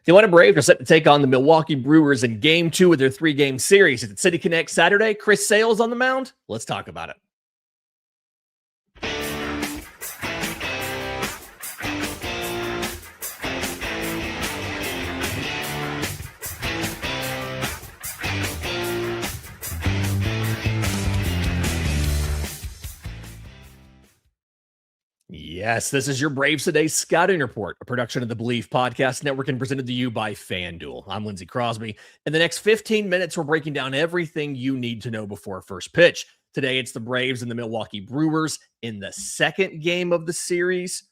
The Atlanta Braves are set to take on the Milwaukee Brewers in Game 2 of their 3-game series at City Connect Saturday. Chris Sale's on the mound. Let's talk about it. Yes, this is your Braves Today Scouting Report, a production of the Believe Podcast Network and presented to you by FanDuel. I'm Lindsey Crosby. In the next 15 minutes, we're breaking down everything you need to know before first pitch. Today, it's the Braves and the Milwaukee Brewers in the second game of the series.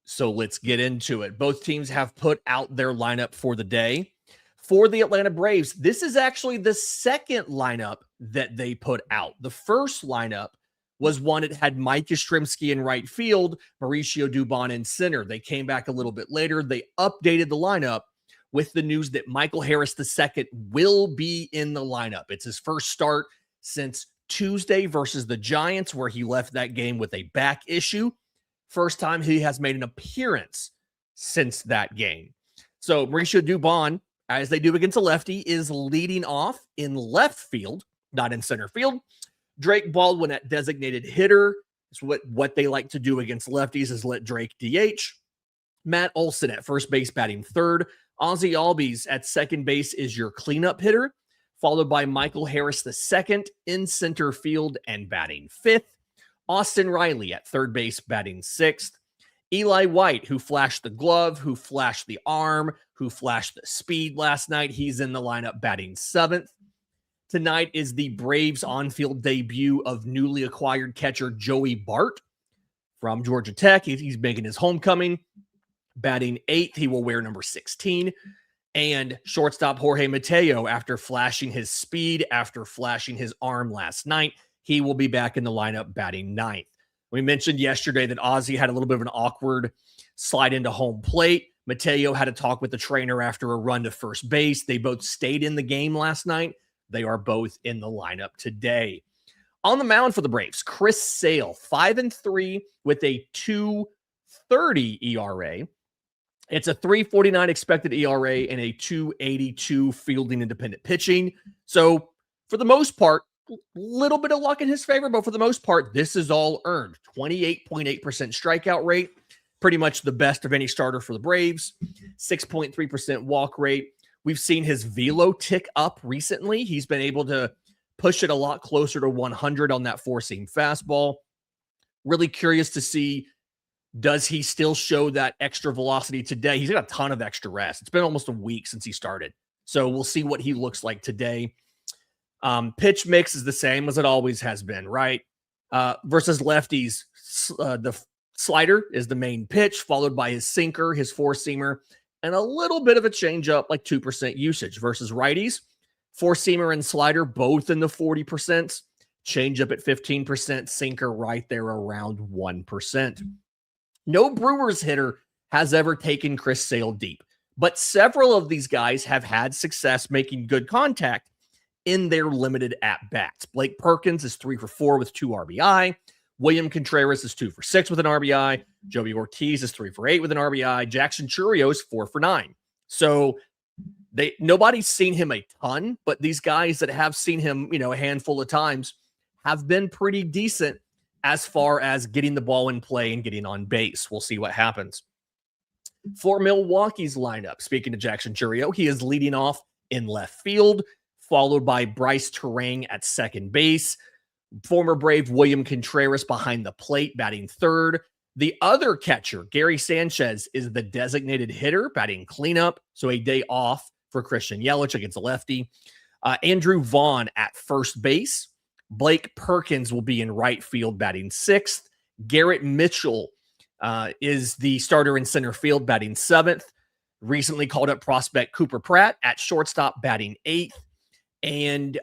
So let's get into it. Both teams have put out their lineup for the day. For the Atlanta Braves, this is actually the second lineup that they put out. The first lineup was one that had Mike Yastrzemski in right field, Mauricio Dubon in center. They came back a little bit later. They updated the lineup with the news that Michael Harris II will be in the lineup. It's his first start since Tuesday versus the Giants, where he left that game with a back issue. First time he has made an appearance since that game. So Mauricio Dubon, as they do against a lefty, is leading off in left field, not in center field. Drake Baldwin at designated hitter. It's what they like to do against lefties is let Drake DH. Matt Olson at first base batting third. Ozzie Albies at second base is your cleanup hitter, followed by Michael Harris II in center field and batting fifth. Austin Riley at third base batting sixth. Eli White, who flashed the glove, who flashed the arm, who flashed the speed last night, he's in the lineup batting seventh. Tonight is the Braves on-field debut of newly acquired catcher Joey Bart from Georgia Tech. He's making his homecoming. Batting eighth, he will wear number 16. And shortstop Jorge Mateo, after flashing his speed, after flashing his arm last night, he will be back in the lineup batting ninth. We mentioned yesterday that Ozzie had a little bit of an awkward slide into home plate. Mateo had a talk with the trainer after a run to first base. They both stayed in the game last night. They are both in the lineup today. On the mound for the Braves, Chris Sale, 5-3 with a 2.30 ERA. It's a 3.49 expected ERA and a 2.82 fielding independent pitching. So for the most part, a little bit of luck in his favor, but for the most part, this is all earned. 28.8% strikeout rate, pretty much the best of any starter for the Braves. 6.3% walk rate. We've seen his velo tick up recently. He's been able to push it a lot closer to 100 on that four-seam fastball. Really curious to see, does he still show that extra velocity today? He's got a ton of extra rest. It's been almost a week since he started. So we'll see what he looks like today. Pitch mix is the same as it always has been, right? Versus lefties, the slider is the main pitch, followed by his sinker, his four-seamer, and a little bit of a changeup, like 2% usage. Versus righties, four-seamer and slider, both in the 40%. Changeup at 15%, sinker right there around 1%. No Brewers hitter has ever taken Chris Sale deep, but several of these guys have had success making good contact in their limited at-bats. Blake Perkins is 3 for 4 with 2 RBI. William Contreras is 2 for 6 with an RBI. Joey Ortiz is 3 for 8 with an RBI. Jackson Chourio is 4 for 9. So nobody's seen him a ton, but these guys that have seen him, a handful of times have been pretty decent as far as getting the ball in play and getting on base. We'll see what happens. For Milwaukee's lineup, speaking to Jackson Chourio, he is leading off in left field, followed by Bryce Terang at second base. Former Brave William Contreras behind the plate, batting third. The other catcher, Gary Sanchez, is the designated hitter, batting cleanup, so a day off for Christian Yelich against a lefty. Andrew Vaughn at first base. Blake Perkins will be in right field, batting sixth. Garrett Mitchell is the starter in center field, batting seventh. Recently called up prospect Cooper Pratt at shortstop, batting eighth. And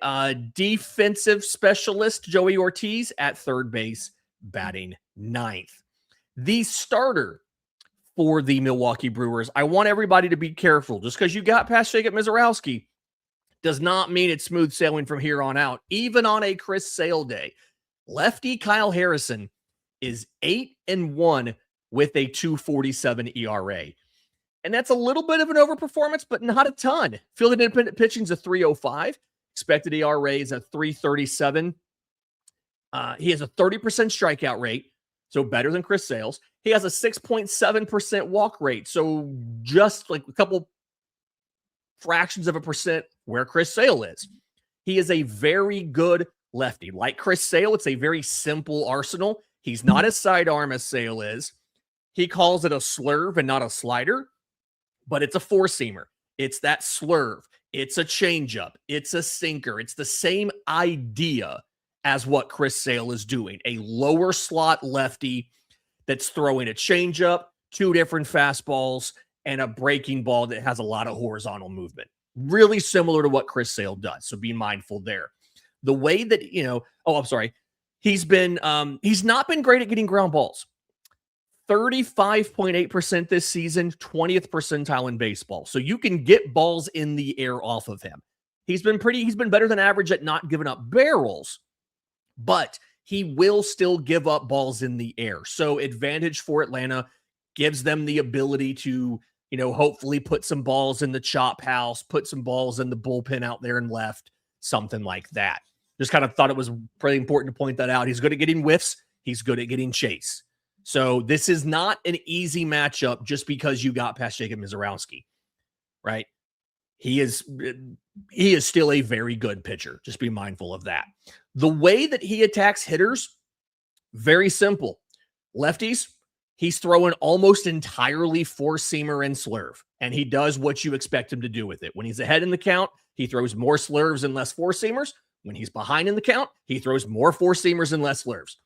defensive specialist Joey Ortiz at third base, batting ninth. The starter for the Milwaukee Brewers, I want everybody to be careful. Just because you got past Jacob Misiorowski does not mean it's smooth sailing from here on out. Even on a Chris Sale day, lefty Kyle Harrison is 8-1 with a 2.47 ERA. And that's a little bit of an overperformance, but not a ton. Field independent pitching's a 305. Expected ERA is a 337. He has a 30% strikeout rate, so better than Chris Sale's. He has a 6.7% walk rate, so just like a couple fractions of a percent where Chris Sale is. He is a very good lefty. Like Chris Sale, it's a very simple arsenal. He's not as sidearm as Sale is. He calls it a slurve and not a slider, but it's a four-seamer. It's that slurve. It's a changeup. It's a sinker. It's the same idea as what Chris Sale is doing. A lower slot lefty that's throwing a changeup, two different fastballs, and a breaking ball that has a lot of horizontal movement. Really similar to what Chris Sale does. So be mindful there. The way that, he's not been great at getting ground balls. 35.8% this season, 20th percentile in baseball. So you can get balls in the air off of him. He's been better than average at not giving up barrels, but he will still give up balls in the air. So advantage for Atlanta, gives them the ability to, hopefully put some balls in the chop house, put some balls in the bullpen out there and left, something like that. Just kind of thought it was pretty important to point that out. He's good at getting whiffs. He's good at getting chase. So this is not an easy matchup just because you got past Jacob Misiorowski, right? He is still a very good pitcher. Just be mindful of that. The way that he attacks hitters, very simple. Lefties, he's throwing almost entirely four-seamer and slurve, and he does what you expect him to do with it. When he's ahead in the count, he throws more slurves and less four-seamers. When he's behind in the count, he throws more four-seamers and less slurves.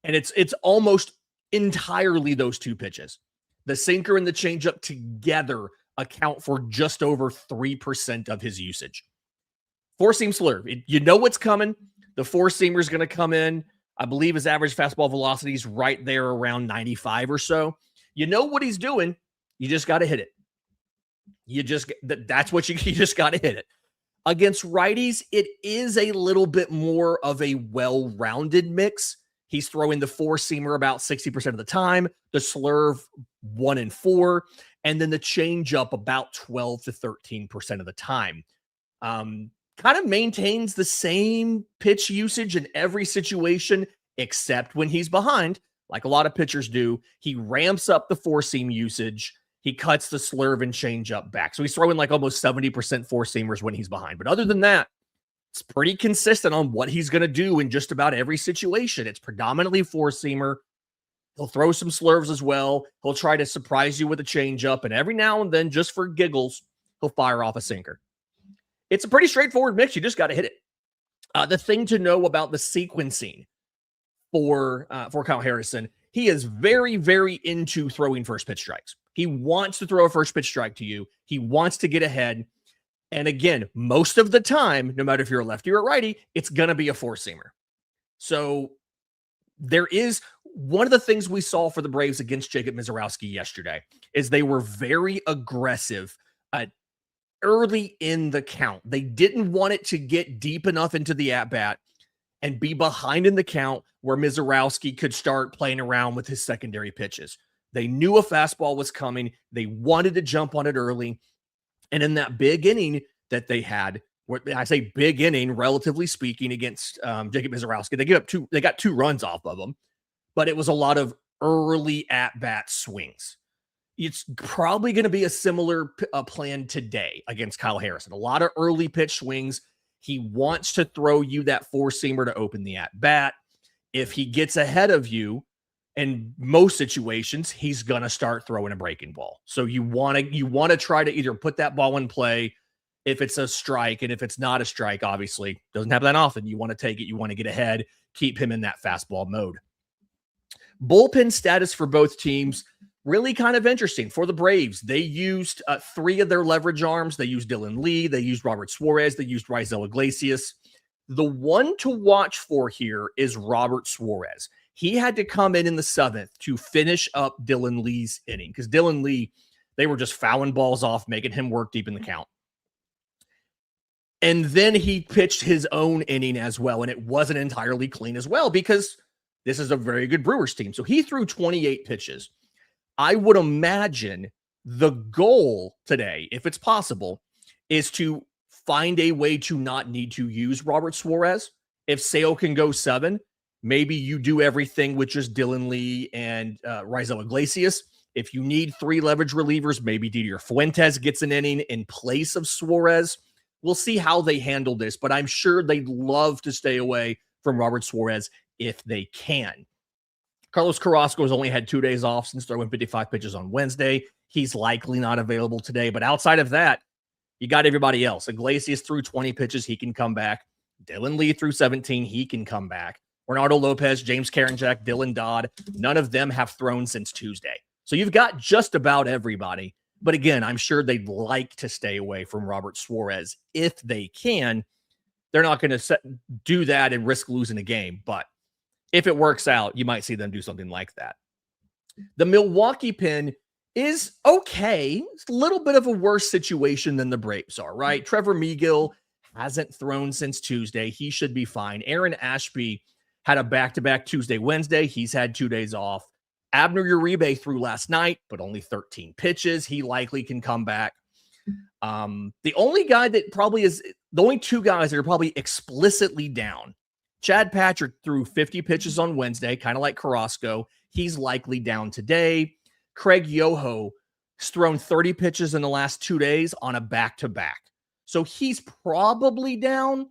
And it's almost entirely those two pitches. The sinker and the changeup together account for just over 3% of his usage. Four-seam slurve. You know what's coming. The four-seamer is going to come in. I believe his average fastball velocity is right there around 95 or so. You know what he's doing. You just got to hit it. That's what you just got to hit it. Against righties, it is a little bit more of a well-rounded mix. He's throwing the four-seamer about 60% of the time, the slurve 1 in 4, and then the changeup about 12 to 13% of the time. Kind of maintains the same pitch usage in every situation, except when he's behind, like a lot of pitchers do. He ramps up the four-seam usage. He cuts the slurve and changeup back. So he's throwing like almost 70% four-seamers when he's behind. But other than that, it's pretty consistent on what he's going to do in just about every situation. It's predominantly four-seamer. He'll throw some slurves as well. He'll try to surprise you with a changeup. And every now and then, just for giggles, he'll fire off a sinker. It's a pretty straightforward mix. You just got to hit it. The thing to know about the sequencing for Kyle Harrison, he is very, very into throwing first pitch strikes. He wants to throw a first pitch strike to you. He wants to get ahead. And again, most of the time, no matter if you're a lefty or a righty, it's going to be a four-seamer. So there is one of the things we saw for the Braves against Jacob Misiorowski yesterday is they were very aggressive early in the count. They didn't want it to get deep enough into the at-bat and be behind in the count where Misiorowski could start playing around with his secondary pitches. They knew a fastball was coming. They wanted to jump on it early. And in that big inning that they had, where I say big inning, relatively speaking, against Jacob Misiorowski, they got 2 runs off of him, but it was a lot of early at-bat swings. It's probably going to be a similar plan today against Kyle Harrison. A lot of early pitch swings. He wants to throw you that four-seamer to open the at-bat. If he gets ahead of you, in most situations, he's going to start throwing a breaking ball. So you want to try to either put that ball in play if it's a strike, and if it's not a strike, obviously, doesn't happen that often. You want to take it. You want to get ahead, keep him in that fastball mode. Bullpen status for both teams, really kind of interesting. For the Braves, they used 3 of their leverage arms. They used Dylan Lee. They used Robert Suarez. They used Raisel Iglesias. The one to watch for here is Robert Suarez. He had to come in the 7th to finish up Dylan Lee's inning because Dylan Lee, they were just fouling balls off, making him work deep in the count. And then he pitched his own inning as well, and it wasn't entirely clean as well because this is a very good Brewers team. So he threw 28 pitches. I would imagine The goal today, if it's possible, is to find a way to not need to use Robert Suarez. If Sale can go 7, maybe you do everything with just Dylan Lee and Raisel Iglesias. If you need 3 leverage relievers, maybe Didier Fuentes gets an inning in place of Suarez. We'll see how they handle this, but I'm sure they'd love to stay away from Robert Suarez if they can. Carlos Carrasco has only had 2 days off since throwing 55 pitches on Wednesday. He's likely not available today, but outside of that, you got everybody else. Iglesias threw 20 pitches, he can come back. Dylan Lee threw 17, he can come back. Renato Lopez, James Karinchak, Dylan Dodd, none of them have thrown since Tuesday. So you've got just about everybody. But again, I'm sure they'd like to stay away from Robert Suarez if they can. They're not going to do that and risk losing a game. But if it works out, you might see them do something like that. The Milwaukee pen is okay. It's a little bit of a worse situation than the Braves are, right? Trevor Megill hasn't thrown since Tuesday. He should be fine. Aaron Ashby had a back-to-back Tuesday, Wednesday. He's had 2 days off. Abner Uribe threw last night, but only 13 pitches. He likely can come back. The only guy that probably is the only 2 guys that are probably explicitly down. Chad Patrick threw 50 pitches on Wednesday, kind of like Carrasco. He's likely down today. Craig Yoho has thrown 30 pitches in the last 2 days on a back-to-back. So he's probably down.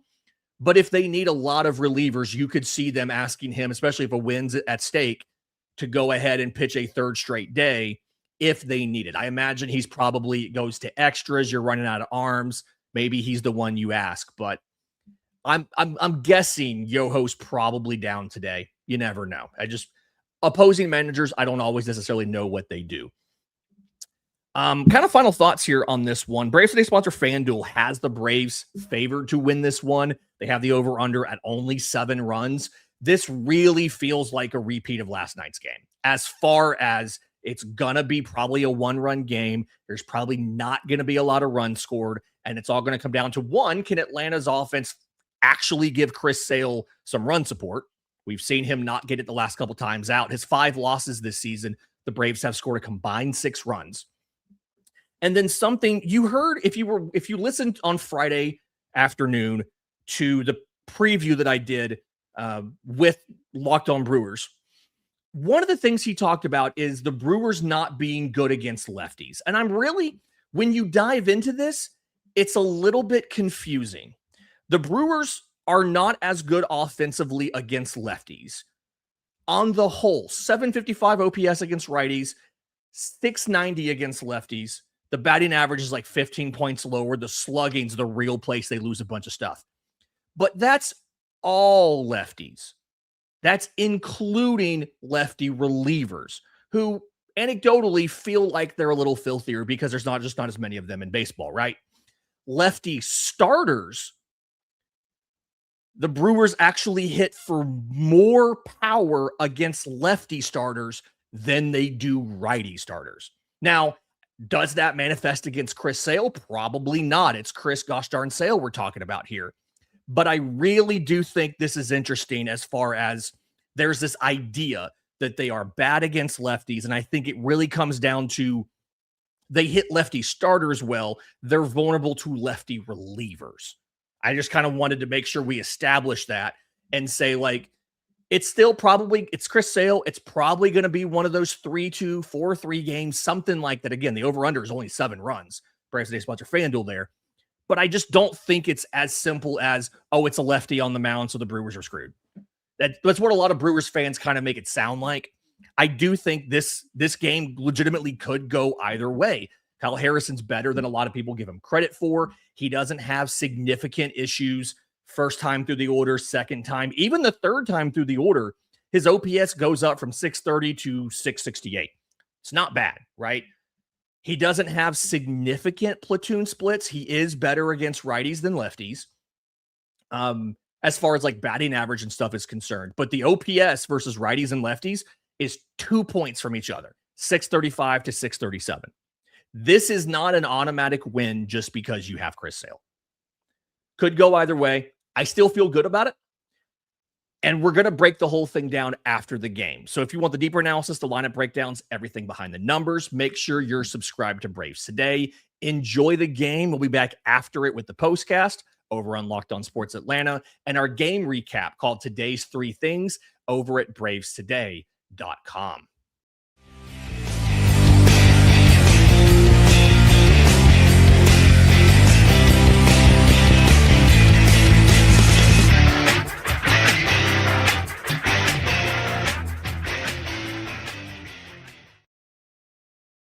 But if they need a lot of relievers, you could see them asking him, especially if a win's at stake, to go ahead and pitch a 3rd straight day if they need it. I imagine he's probably goes to extras. You're running out of arms. Maybe he's the one you ask, but I'm guessing Yoho's probably down today. You never know. Opposing managers, I don't always necessarily know what they do. Kind of final thoughts here on this one. Braves Today sponsor FanDuel has the Braves favored to win this one. They have the over-under at only 7 runs. This really feels like a repeat of last night's game. As far as it's going to be probably a 1-run game, there's probably not going to be a lot of runs scored, and it's all going to come down to one, can Atlanta's offense actually give Chris Sale some run support? We've seen him not get it the last couple times out. His 5 losses this season, the Braves have scored a combined 6 runs. And then something you heard, if you listened on Friday afternoon to the preview that I did with Locked On Brewers, one of the things he talked about is the Brewers not being good against lefties. And I'm really, when you dive into this, it's a little bit confusing. The Brewers are not as good offensively against lefties. On the whole, 755 OPS against righties, 690 against lefties. The batting average is like 15 points lower. The slugging's the real place they lose a bunch of stuff. But that's all lefties. That's including lefty relievers who anecdotally feel like they're a little filthier because there's not as many of them in baseball, right? Lefty starters, the Brewers actually hit for more power against lefty starters than they do righty starters. Now, does that manifest against Chris Sale? Probably not. It's Chris gosh darn Sale we're talking about here. But I really do think this is interesting as far as there's this idea that they are bad against lefties. And I think it really comes down to they hit lefty starters well. They're vulnerable to lefty relievers. I just kind of wanted to make sure we establish that and say, like, it's Chris Sale. It's probably going to be one of those 3-2, 4-3 games, something like that. Again, the over-under is only 7 runs. Braves Today sponsor FanDuel there. But I just don't think it's as simple as, oh, it's a lefty on the mound, so the Brewers are screwed. That's what a lot of Brewers fans kind of make it sound like. I do think this game legitimately could go either way. Kyle Harrison's better than a lot of people give him credit for. He doesn't have significant issues first time through the order, second time, even the third time through the order. His OPS goes up from 630 to 668. It's not bad, right? He doesn't have significant platoon splits. He is better against righties than lefties. As far as like batting average and stuff is concerned. But the OPS versus righties and lefties is 2 points from each other, 635 to 637. This is not an automatic win just because you have Chris Sale. Could go either way. I still feel good about it. And we're going to break the whole thing down after the game. So if you want the deeper analysis, the lineup breakdowns, everything behind the numbers, make sure you're subscribed to Braves Today. Enjoy the game. We'll be back after it with the postcast over on Locked On Sports Atlanta and our game recap called Today's Three Things over at bravestoday.com.